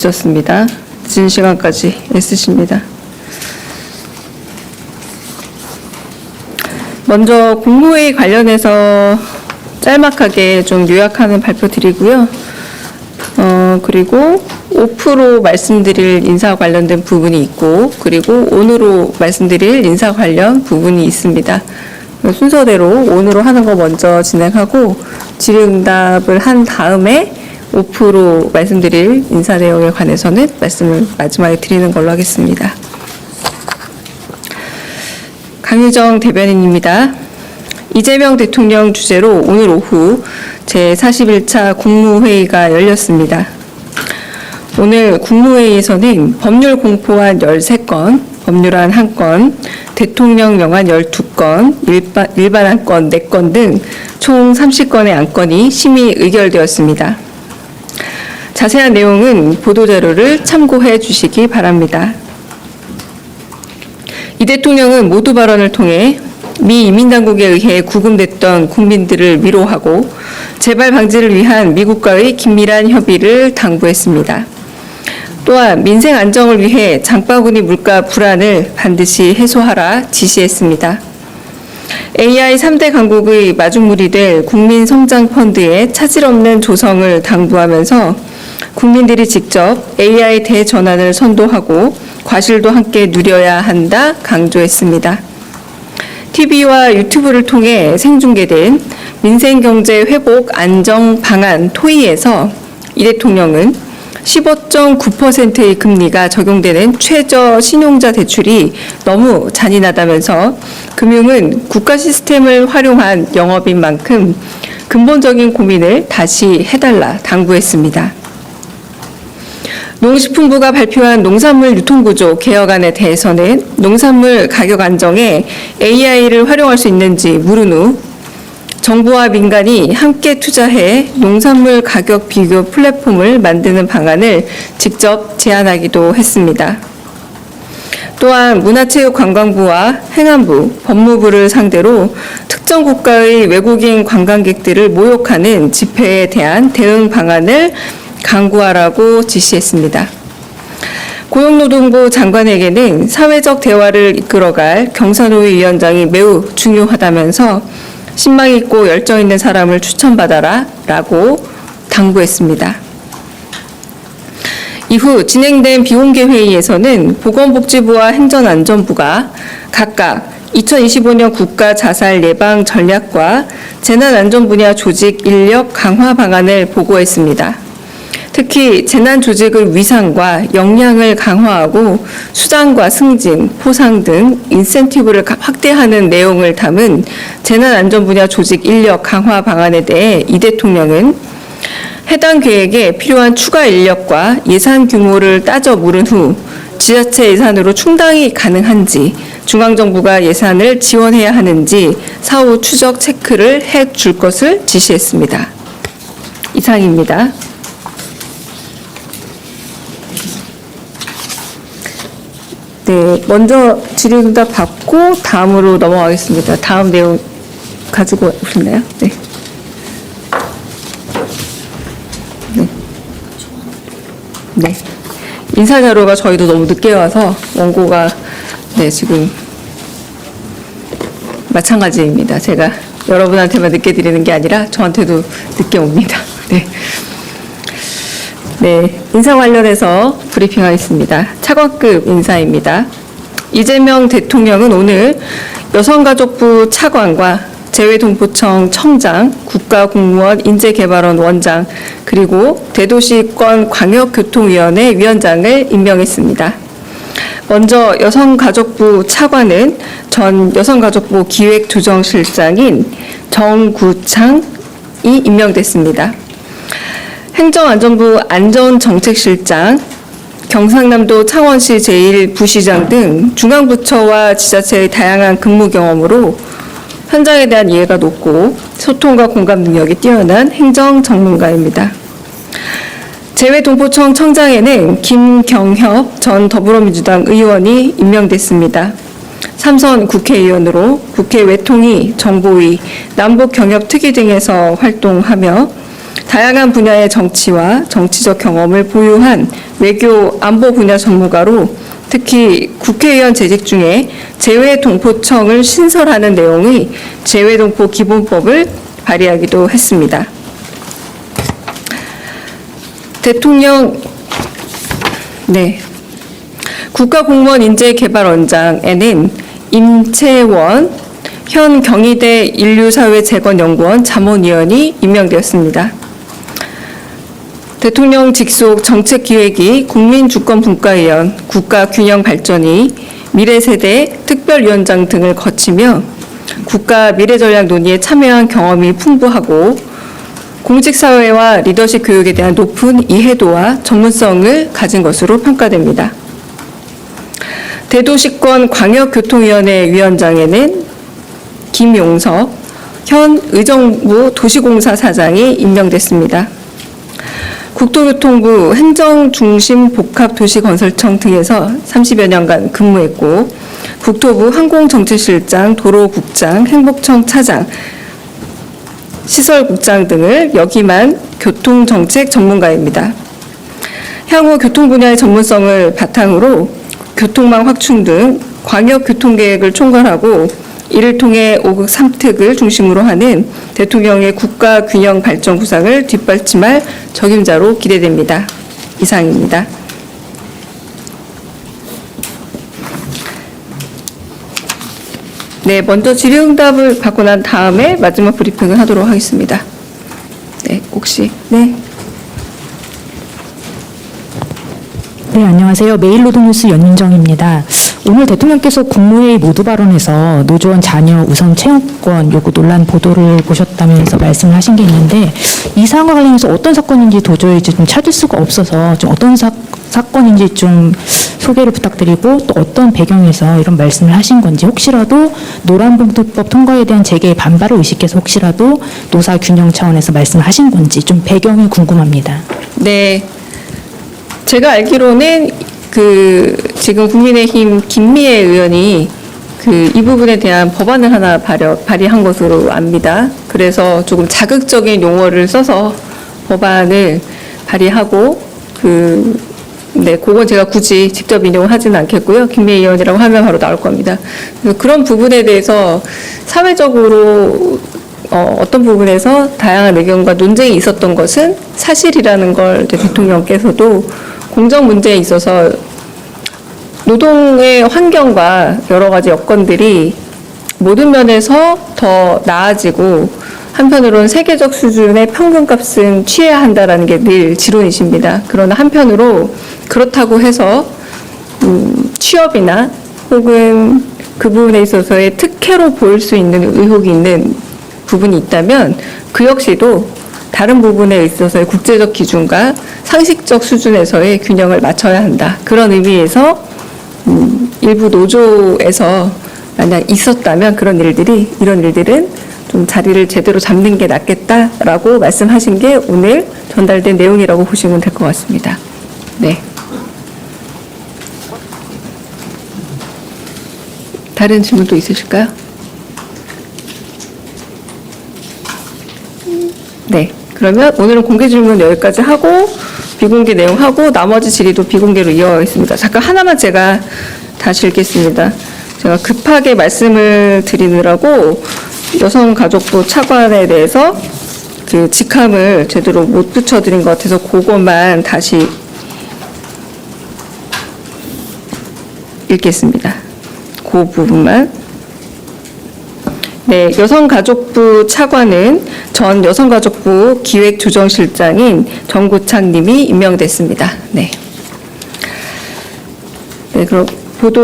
늦었습니다. 늦은 시간까지 애쓰십니다. 먼저 국무회의 관련해서 짤막하게 좀 요약하는 발표 드리고요. 그리고 오프로 말씀드릴 인사 관련된 부분이 있고, 그리고 온으로 말씀드릴 인사 관련 부분이 있습니다. 순서대로 온으로 하는 거 먼저 진행하고 질의응답을 한 다음에 오프로 말씀드릴 인사 내용에 관해서는 말씀을 마지막에 드리는 걸로 하겠습니다. 강유정 대변인입니다. 이재명 대통령 주재로 오늘 오후 제41차 국무회의가 열렸습니다. 오늘 국무회의에서는 법률 공포안 13건, 법률안 1건, 대통령 명안 12건, 일반 안건 4건 등 총 30건의 안건이 심의 의결되었습니다. 자세한 내용은 보도자료를 참고해 주시기 바랍니다. 이 대통령은 모두 발언을 통해 미 이민당국에 의해 구금됐던 국민들을 위로하고 재발 방지를 위한 미국과의 긴밀한 협의를 당부했습니다. 또한 민생 안정을 위해 장바구니 물가 불안을 반드시 해소하라 지시했습니다. AI 3대 강국의 마중물이 될 국민성장펀드의 차질 없는 조성을 당부하면서 국민들이 직접 AI 대전환을 선도하고 과실도 함께 누려야 한다 강조했습니다. TV와 유튜브를 통해 생중계된 민생경제 회복 안정 방안 토의에서 이 대통령은 15.9%의 금리가 적용되는 최저 신용자 대출이 너무 잔인하다면서 금융은 국가 시스템을 활용한 영업인 만큼 근본적인 고민을 다시 해달라 당부했습니다. 농식품부가 발표한 농산물 유통구조 개혁안에 대해서는 농산물 가격 안정에 AI를 활용할 수 있는지 물은 후 정부와 민간이 함께 투자해 농산물 가격 비교 플랫폼을 만드는 방안을 직접 제안하기도 했습니다. 또한 문화체육관광부와 행안부, 법무부를 상대로 특정 국가의 외국인 관광객들을 모욕하는 집회에 대한 대응 방안을 강구하라고 지시했습니다. 고용노동부 장관에게는 사회적 대화를 이끌어갈 경사노위 위원장이 매우 중요하다면서 신망 있고 열정 있는 사람을 추천받아라 라고 당부했습니다. 이후 진행된 비공개 회의에서는 보건복지부와 행정안전부가 각각 2025년 국가 자살 예방 전략과 재난안전 분야 조직 인력 강화 방안을 보고했습니다. 특히 재난 조직의 위상과 역량을 강화하고 수당과 승진, 포상 등 인센티브를 확대하는 내용을 담은 재난안전 분야 조직 인력 강화 방안에 대해 이 대통령은 해당 계획에 필요한 추가 인력과 예산 규모를 따져 물은 후 지자체 예산으로 충당이 가능한지, 중앙정부가 예산을 지원해야 하는지 사후 추적 체크를 해줄 것을 지시했습니다. 이상입니다. 네, 먼저 질의응답 받고 다음으로 넘어가겠습니다. 다음 내용 가지고 오셨나요? 네. 네. 인사자료가 저희도 너무 늦게 와서 원고가 지금 마찬가지입니다. 제가 여러분한테만 늦게 드리는 게 아니라 저한테도 늦게 옵니다. 네. 네, 인사 관련해서 브리핑하겠습니다. 차관급 인사입니다. 이재명 대통령은 오늘 여성가족부 차관과 재외동포청 청장, 국가공무원 인재개발원 원장, 그리고 대도시권 광역교통위원회 위원장을 임명했습니다. 먼저 여성가족부 차관은 전 여성가족부 기획조정실장인 정구창이 임명됐습니다. 행정안전부 안전정책실장, 경상남도 창원시 제1부시장 등 중앙부처와 지자체의 다양한 근무 경험으로 현장에 대한 이해가 높고 소통과 공감 능력이 뛰어난 행정 전문가입니다. 재외동포청 청장에는 김경협 전 더불어민주당 의원이 임명됐습니다. 3선 국회의원으로 국회 외통위, 정보위, 남북경협특위 등에서 활동하며 다양한 분야의 정치와 정치적 경험을 보유한 외교 안보 분야 전문가로 특히 국회의원 재직 중에 재외동포청을 신설하는 내용의 재외동포 기본법을 발의하기도 했습니다. 대통령 국가공무원인재개발원장에는 임채원 현 경희대 인류사회재건연구원 자문위원이 임명되었습니다. 대통령 직속 정책기획위 국민주권분과위원, 국가균형발전위, 미래세대 특별위원장 등을 거치며 국가 미래전략 논의에 참여한 경험이 풍부하고 공직사회와 리더십 교육에 대한 높은 이해도와 전문성을 가진 것으로 평가됩니다. 대도시권 광역교통위원회 위원장에는 김용석 현 의정부 도시공사 사장이 임명됐습니다. 국토교통부 행정중심복합도시건설청 등에서 30여 년간 근무했고 국토부 항공정책실장, 도로국장, 행복청 차장, 시설국장 등을 역임한 교통정책 전문가입니다. 향후 교통 분야의 전문성을 바탕으로 교통망 확충 등 광역교통계획을 총괄하고 이를 통해 5극 3특을 중심으로 하는 대통령의 국가균형발전 구상을 뒷받침할 적임자로 기대됩니다. 이상입니다. 네, 먼저 질의응답을 받고 난 다음에 마지막 브리핑을 하도록 하겠습니다. 네, 혹시 네. 네, 안녕하세요. 매일노동뉴스 연윤정입니다. 오늘 대통령께서 국무회의 모두 발언에서 노조원 자녀 우선 채용권 요구 논란 보도를 보셨다면서 말씀을 하신 게 있는데 이 사안과 관련해서 어떤 사건인지 도저히 좀 찾을 수가 없어서 좀 어떤 사건인지 좀 소개를 부탁드리고 또 어떤 배경에서 이런 말씀을 하신 건지 혹시라도 노란봉투법 통과에 대한 재계의 반발을 의식해서 혹시라도 노사 균형 차원에서 말씀을 하신 건지 좀 배경이 궁금합니다. 네. 제가 알기로는 지금 국민의힘 김미애 의원이 이 부분에 대한 법안을 하나 발의한 것으로 압니다. 그래서 조금 자극적인 용어를 써서 법안을 발의하고 그건 제가 굳이 직접 인용을 하지는 않겠고요. 김미애 의원이라고 하면 바로 나올 겁니다. 그래서 그런 부분에 대해서 사회적으로 어떤 부분에서 다양한 의견과 논쟁이 있었던 것은 사실이라는 걸 대통령께서도 공정 문제에 있어서 노동의 환경과 여러 가지 여건들이 모든 면에서 더 나아지고 한편으로는 세계적 수준의 평균값은 취해야 한다라는 게 늘 지론이십니다. 그러나 한편으로 그렇다고 해서 취업이나 혹은 그 부분에 있어서의 특혜로 보일 수 있는 의혹이 있는 부분이 있다면 그 역시도 다른 부분에 있어서의 국제적 기준과 상식적 수준에서의 균형을 맞춰야 한다. 그런 의미에서 일부 노조에서 만약 있었다면 이런 일들은 좀 자리를 제대로 잡는 게 낫겠다라고 말씀하신 게 오늘 전달된 내용이라고 보시면 될 것 같습니다. 네. 다른 질문도 있으실까요? 네. 그러면 오늘은 공개 질문 여기까지 하고 비공개 내용하고 나머지 질의도 비공개로 이어가겠습니다. 잠깐 하나만 제가 다시 읽겠습니다. 제가 급하게 말씀을 드리느라고 여성가족부 차관에 대해서 직함을 제대로 못 붙여드린 것 같아서 그것만 다시 읽겠습니다. 그 부분만. 네, 여성가족부 차관은 전 여성가족부 기획조정실장인 정구창 님이 임명됐습니다. 네. 네, 그럼 보도